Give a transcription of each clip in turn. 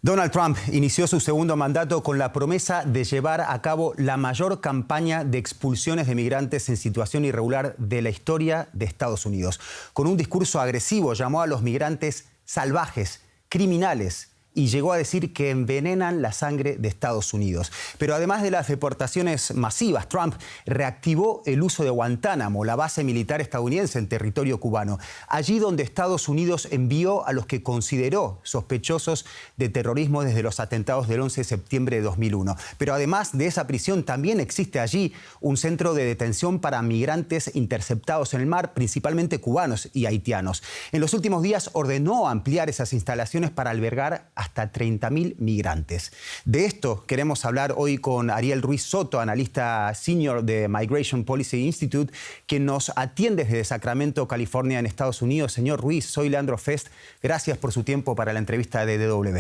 Donald Trump inició su segundo mandato con la promesa de llevar a cabo la mayor campaña de expulsiones de migrantes en situación irregular de la historia de Estados Unidos. Con un discurso agresivo llamó a los migrantes salvajes, criminales, y llegó a decir que envenenan la sangre de Estados Unidos. Pero además de las deportaciones masivas, Trump reactivó el uso de Guantánamo, la base militar estadounidense en territorio cubano, allí donde Estados Unidos envió a los que consideró sospechosos de terrorismo desde los atentados del 11 de septiembre de 2001. Pero además de esa prisión, también existe allí un centro de detención para migrantes interceptados en el mar, principalmente cubanos y haitianos. En los últimos días ordenó ampliar esas instalaciones para albergar hasta 30.000 migrantes. De esto queremos hablar hoy con Ariel Ruiz Soto, analista senior de Migration Policy Institute, que nos atiende desde Sacramento, California, en Estados Unidos. Señor Ruiz, soy Leandro Fest. Gracias por su tiempo para la entrevista de DW.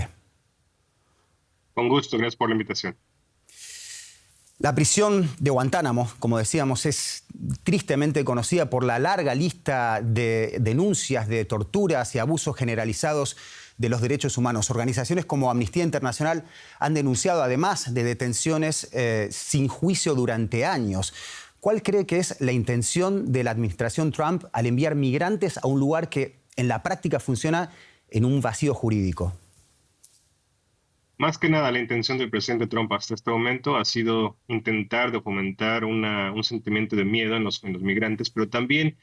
Con gusto, gracias por la invitación. La prisión de Guantánamo, como decíamos, es tristemente conocida por la larga lista de denuncias de torturas y abusos generalizados de los derechos humanos. Organizaciones como Amnistía Internacional han denunciado, además de detenciones sin juicio durante años. ¿Cuál cree que es la intención de la administración Trump al enviar migrantes a un lugar que en la práctica funciona en un vacío jurídico? Más que nada, la intención del presidente Trump hasta este momento ha sido intentar de fomentar un sentimiento de miedo en los migrantes, pero también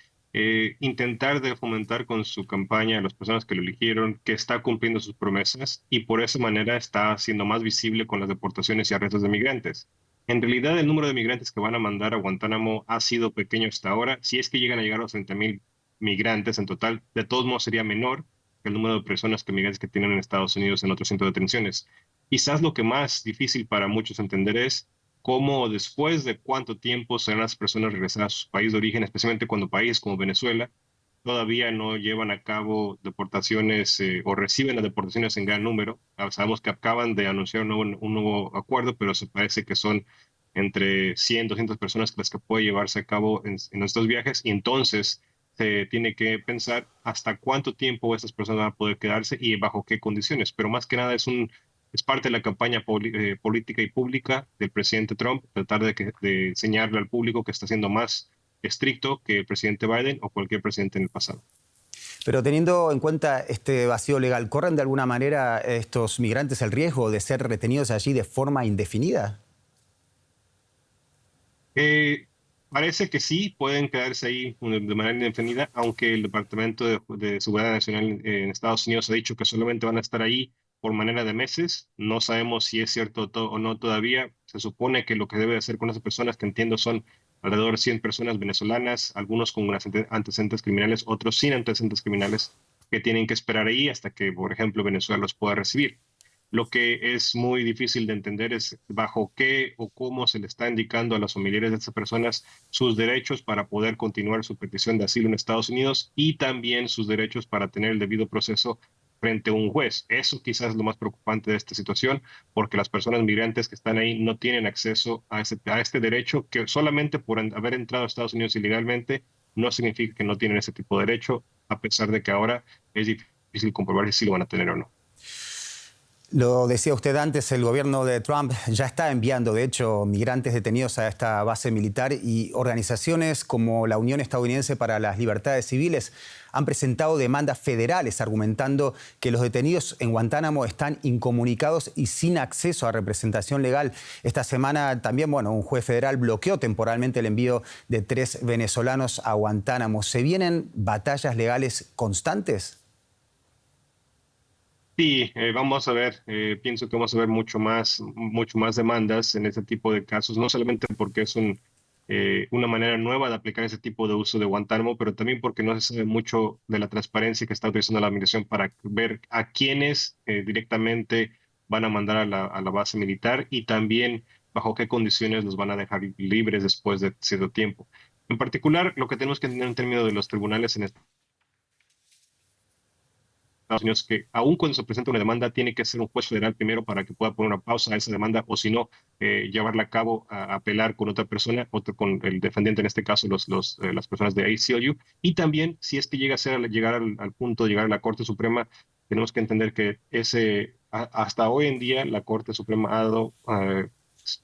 intentar de fomentar con su campaña a las personas que lo eligieron que está cumpliendo sus promesas y por esa manera está siendo más visible con las deportaciones y arrestos de migrantes. En realidad, el número de migrantes que van a mandar a Guantánamo ha sido pequeño hasta ahora. Si es que llegan a llegar a los 30.000 migrantes en total, de todos modos sería menor que el número de personas migrantes que tienen en Estados Unidos en otros centros de detenciones. Quizás lo que más difícil para muchos entender es cómo después de cuánto tiempo serán las personas regresadas a su país de origen, especialmente cuando países como Venezuela todavía no llevan a cabo deportaciones o reciben las deportaciones en gran número. Sabemos que acaban de anunciar un nuevo acuerdo, pero se parece que son entre 100, 200 personas las que puede llevarse a cabo en estos viajes, y entonces se tiene que pensar hasta cuánto tiempo estas personas van a poder quedarse y bajo qué condiciones. Pero más que nada es parte de la campaña política y pública del presidente Trump, tratar de enseñarle al público que está siendo más estricto que el presidente Biden o cualquier presidente en el pasado. Pero teniendo en cuenta este vacío legal, ¿corren de alguna manera estos migrantes el riesgo de ser retenidos allí de forma indefinida? Parece que sí, pueden quedarse ahí de manera indefinida, aunque el Departamento de Seguridad Nacional en Estados Unidos ha dicho que solamente van a estar ahí por manera de meses. No sabemos si es cierto o no todavía. Se supone que lo que debe hacer con esas personas, que entiendo son alrededor de 100 personas venezolanas, algunos con antecedentes criminales, otros sin antecedentes criminales, que tienen que esperar ahí hasta que, por ejemplo, Venezuela los pueda recibir. Lo que es muy difícil de entender es bajo qué o cómo se le está indicando a los familiares de estas personas sus derechos para poder continuar su petición de asilo en Estados Unidos y también sus derechos para tener el debido proceso frente a un juez. Eso quizás es lo más preocupante de esta situación, porque las personas migrantes que están ahí no tienen acceso a este derecho, que solamente por haber entrado a Estados Unidos ilegalmente no significa que no tienen ese tipo de derecho, a pesar de que ahora es difícil comprobar si lo van a tener o no. Lo decía usted antes, el gobierno de Trump ya está enviando, de hecho, migrantes detenidos a esta base militar, y organizaciones como la Unión Estadounidense para las Libertades Civiles han presentado demandas federales argumentando que los detenidos en Guantánamo están incomunicados y sin acceso a representación legal. Esta semana también, un juez federal bloqueó temporalmente el envío de 3 venezolanos a Guantánamo. ¿Se vienen batallas legales constantes? Sí, vamos a ver, pienso que vamos a ver mucho más demandas en este tipo de casos, no solamente porque es una manera nueva de aplicar ese tipo de uso de Guantánamo, pero también porque no se sabe mucho de la transparencia que está utilizando la administración para ver a quiénes directamente van a mandar a la base militar y también bajo qué condiciones los van a dejar libres después de cierto tiempo. En particular, lo que tenemos que entender en términos de los tribunales en Estados Unidos que aun cuando se presenta una demanda tiene que ser un juez federal primero para que pueda poner una pausa a esa demanda o si no, llevarla a cabo a apelar con otra persona, otro con el defendiente, en este caso las personas de ACLU. Y también si es que llega a ser, llegar al punto de llegar a la Corte Suprema, tenemos que entender que hasta hoy en día la Corte Suprema ha dado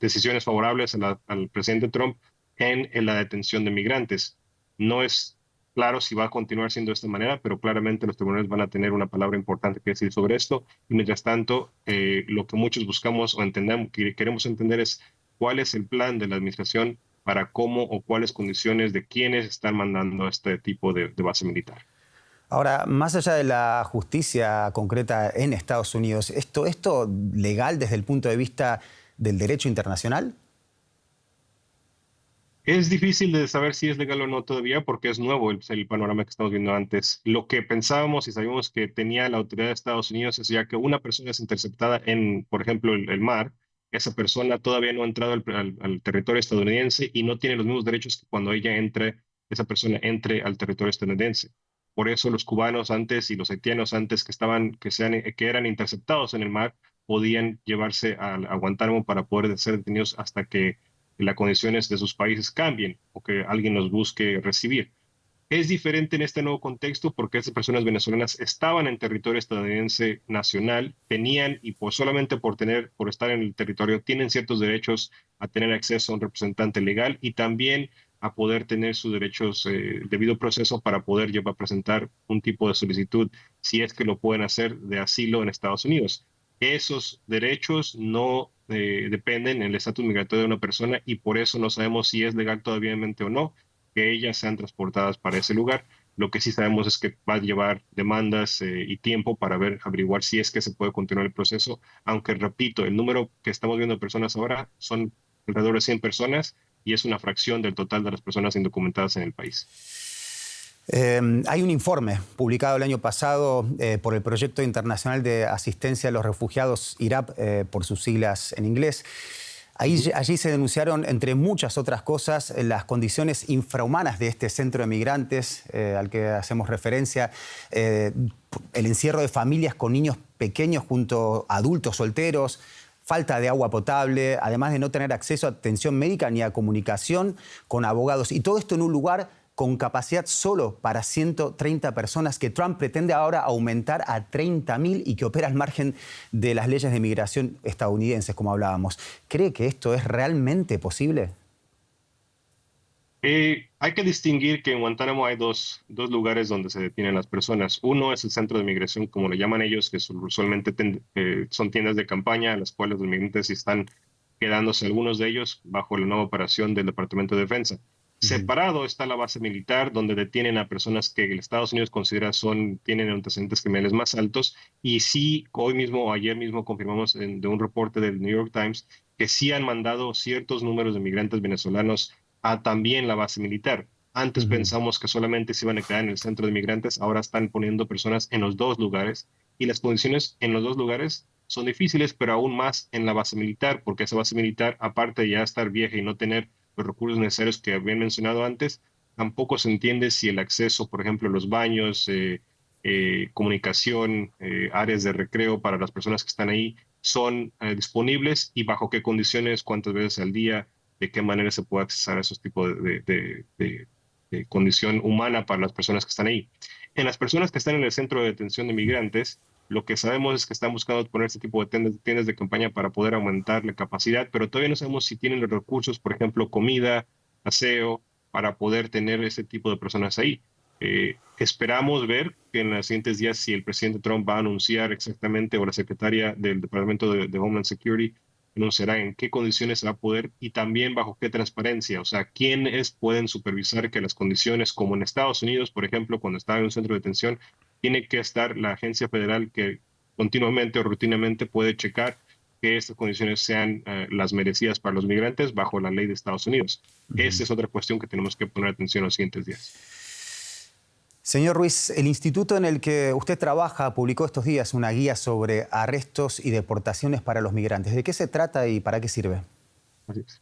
decisiones favorables al presidente Trump en la detención de migrantes. No es claro si va a continuar siendo de esta manera, pero claramente los tribunales van a tener una palabra importante que decir sobre esto. Y mientras tanto, lo que muchos buscamos o entendemos, que queremos entender es cuál es el plan de la administración para cómo o cuáles condiciones de quiénes están mandando este tipo de base militar. Ahora, más allá de la justicia concreta en ¿Estados Unidos, esto legal desde el punto de vista del derecho internacional? Es difícil de saber si es legal o no todavía porque es nuevo el panorama que estamos viendo antes. Lo que pensábamos y sabíamos que tenía la autoridad de Estados Unidos es ya que una persona es interceptada en, por ejemplo, el mar, esa persona todavía no ha entrado al territorio estadounidense y no tiene los mismos derechos que cuando esa persona entre al territorio estadounidense. Por eso los cubanos antes y los haitianos antes que eran interceptados en el mar podían llevarse a Guantánamo para poder ser detenidos hasta que las condiciones de sus países cambien o que alguien los busque recibir. Es diferente en este nuevo contexto porque esas personas venezolanas estaban en territorio estadounidense nacional, tenían y solamente por estar en el territorio tienen ciertos derechos a tener acceso a un representante legal y también a poder tener sus derechos debido proceso para poder llevar a presentar un tipo de solicitud si es que lo pueden hacer de asilo en Estados Unidos. Esos derechos no dependen del estatus migratorio de una persona y por eso no sabemos si es legal todavía o no que ellas sean transportadas para ese lugar. Lo que sí sabemos es que va a llevar demandas y tiempo para averiguar si es que se puede continuar el proceso, aunque repito, el número que estamos viendo de personas ahora son alrededor de 100 personas y es una fracción del total de las personas indocumentadas en el país. Hay un informe publicado el año pasado por el Proyecto Internacional de Asistencia a los Refugiados, IRAP, por sus siglas en inglés. Allí se denunciaron, entre muchas otras cosas, las condiciones infrahumanas de este centro de migrantes al que hacemos referencia, el encierro de familias con niños pequeños junto a adultos solteros, falta de agua potable, además de no tener acceso a atención médica ni a comunicación con abogados. Y todo esto en un lugar con capacidad solo para 130 personas que Trump pretende ahora aumentar a 30.000 y que opera al margen de las leyes de migración estadounidenses, como hablábamos. ¿Cree que esto es realmente posible? Hay que distinguir que en Guantánamo hay dos lugares donde se detienen las personas. Uno es el centro de migración, como le llaman ellos, que usualmente son tiendas de campaña a las cuales los migrantes están quedándose, algunos de ellos, bajo la nueva operación del Departamento de Defensa. Separado está la base militar, donde detienen a personas que el Estados Unidos considera tienen antecedentes criminales más altos. Y sí, hoy mismo o ayer mismo confirmamos de un reporte del New York Times que sí han mandado ciertos números de migrantes venezolanos a también la base militar. Antes pensamos que solamente se iban a quedar en el centro de migrantes, ahora están poniendo personas en los dos lugares y las condiciones en los dos lugares son difíciles, pero aún más en la base militar, porque esa base militar, aparte de ya estar vieja y no tener los recursos necesarios que habían mencionado antes, tampoco se entiende si el acceso, por ejemplo, a los baños, comunicación, áreas de recreo para las personas que están ahí son disponibles y bajo qué condiciones, cuántas veces al día, de qué manera se puede accesar a esos tipos de condición humana para las personas que están ahí. En las personas que están en el centro de detención de migrantes, lo que sabemos es que están buscando poner este tipo de tiendas de campaña para poder aumentar la capacidad, pero todavía no sabemos si tienen los recursos, por ejemplo, comida, aseo, para poder tener ese tipo de personas ahí. Esperamos ver que en los siguientes días si el presidente Trump va a anunciar exactamente, o la secretaria del Departamento de Homeland Security anunciará en qué condiciones se va a poder y también bajo qué transparencia, o sea, quiénes pueden supervisar que las condiciones, como en Estados Unidos, por ejemplo, cuando está en un centro de detención, tiene que estar la agencia federal que continuamente o rutinamente puede checar que estas condiciones sean las merecidas para los migrantes bajo la ley de Estados Unidos. Esa es otra cuestión que tenemos que poner atención en los siguientes días. Señor Ruiz, el instituto en el que usted trabaja publicó estos días una guía sobre arrestos y deportaciones para los migrantes. ¿De qué se trata y para qué sirve? Así es.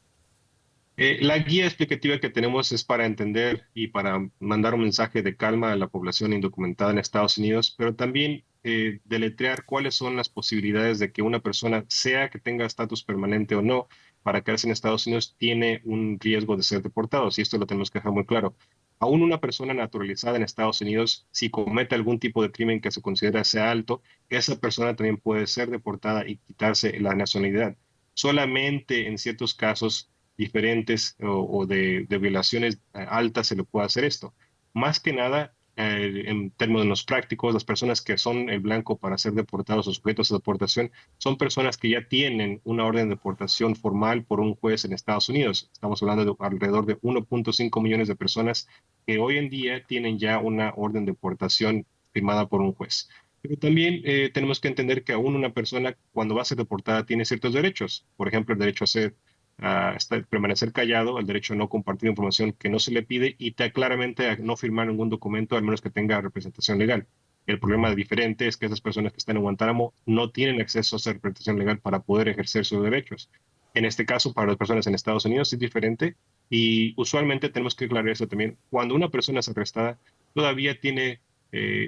La guía explicativa que tenemos es para entender y para mandar un mensaje de calma a la población indocumentada en Estados Unidos, pero también deletrear cuáles son las posibilidades de que una persona, sea que tenga estatus permanente o no, para quedarse en Estados Unidos, tiene un riesgo de ser deportado. Y esto lo tenemos que dejar muy claro. Aún una persona naturalizada en Estados Unidos, si comete algún tipo de crimen que se considera sea alto, esa persona también puede ser deportada y quitarse la nacionalidad. Solamente en ciertos casos diferentes o de violaciones altas se le puede hacer esto. Más que nada, en términos prácticos, las personas que son el blanco para ser deportados o sujetos a deportación son personas que ya tienen una orden de deportación formal por un juez en Estados Unidos. Estamos hablando de alrededor de 1.5 millones de personas que hoy en día tienen ya una orden de deportación firmada por un juez. Pero también tenemos que entender que aún una persona cuando va a ser deportada tiene ciertos derechos. Por ejemplo, el derecho a ser permanecer callado, el derecho a no compartir información que no se le pide y claramente a no firmar ningún documento al menos que tenga representación legal. El problema diferente es que esas personas que están en Guantánamo no tienen acceso a esa representación legal para poder ejercer sus derechos. En este caso, para las personas en Estados Unidos es diferente y usualmente tenemos que aclarar eso también. Cuando una persona es arrestada, todavía tiene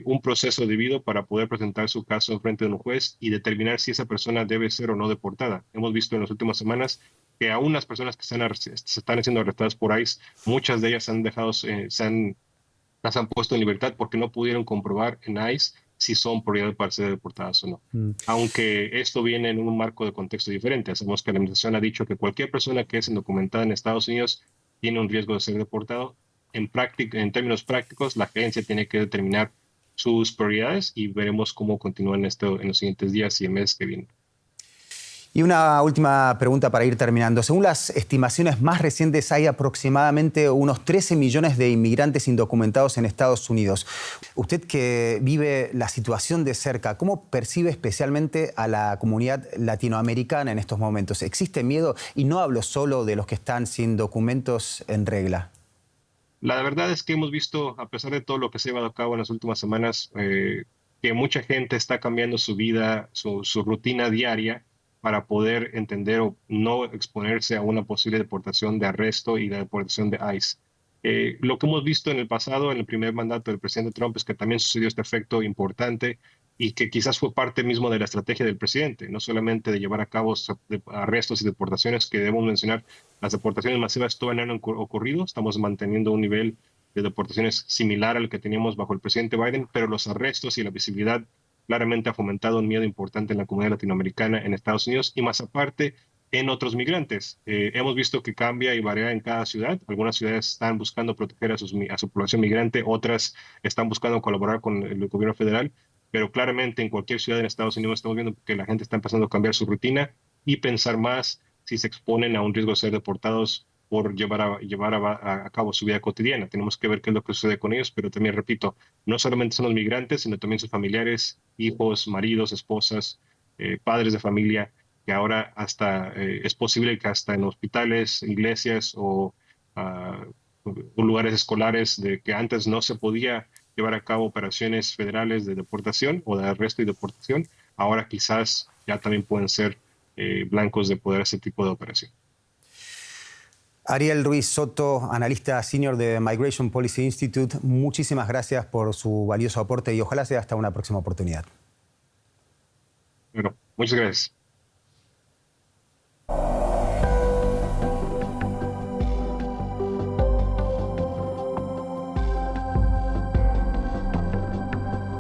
un proceso debido para poder presentar su caso en frente de un juez y determinar si esa persona debe ser o no deportada. Hemos visto en las últimas semanas que aún las personas que se están siendo arrestadas por ICE, muchas de ellas han dejado, las han puesto en libertad porque no pudieron comprobar en ICE si son prioridad para ser deportadas o no. Aunque esto viene en un marco de contexto diferente. Sabemos que la administración ha dicho que cualquier persona que es indocumentada en Estados Unidos tiene un riesgo de ser deportado. En términos prácticos, la agencia tiene que determinar sus prioridades y veremos cómo continúan esto en los siguientes días y el mes que viene. Y una última pregunta para ir terminando. Según las estimaciones más recientes, hay aproximadamente unos 13 millones de inmigrantes indocumentados en Estados Unidos. Usted que vive la situación de cerca, ¿cómo percibe especialmente a la comunidad latinoamericana en estos momentos? ¿Existe miedo? Y no hablo solo de los que están sin documentos en regla. La verdad es que hemos visto, a pesar de todo lo que se ha llevado a cabo en las últimas semanas, que mucha gente está cambiando su vida, su rutina diaria para poder entender o no exponerse a una posible deportación de arresto y de deportación de ICE. Lo que hemos visto en el pasado, en el primer mandato del presidente Trump, es que también sucedió este efecto importante y que quizás fue parte mismo de la estrategia del presidente, no solamente de llevar a cabo arrestos y deportaciones, que debemos mencionar, las deportaciones masivas todavía no han ocurrido, estamos manteniendo un nivel de deportaciones similar al que teníamos bajo el presidente Biden, pero los arrestos y la visibilidad claramente ha fomentado un miedo importante en la comunidad latinoamericana en Estados Unidos y más aparte en otros migrantes. Hemos visto que cambia y varía en cada ciudad. Algunas ciudades están buscando proteger a su población migrante, otras están buscando colaborar con el gobierno federal, pero claramente en cualquier ciudad en Estados Unidos estamos viendo que la gente está empezando a cambiar su rutina y pensar más si se exponen a un riesgo de ser deportados por llevar a cabo su vida cotidiana. Tenemos que ver qué es lo que sucede con ellos, pero también, repito, no solamente son los migrantes, sino también sus familiares, hijos, maridos, esposas, padres de familia, que ahora hasta es posible que hasta en hospitales, iglesias o lugares escolares de que antes no se podía llevar a cabo operaciones federales de deportación o de arresto y deportación, ahora quizás ya también pueden ser blancos de poder hacer ese tipo de operación. Ariel Ruiz Soto, analista senior de Migration Policy Institute, muchísimas gracias por su valioso aporte y ojalá sea hasta una próxima oportunidad. Bueno, muchas gracias.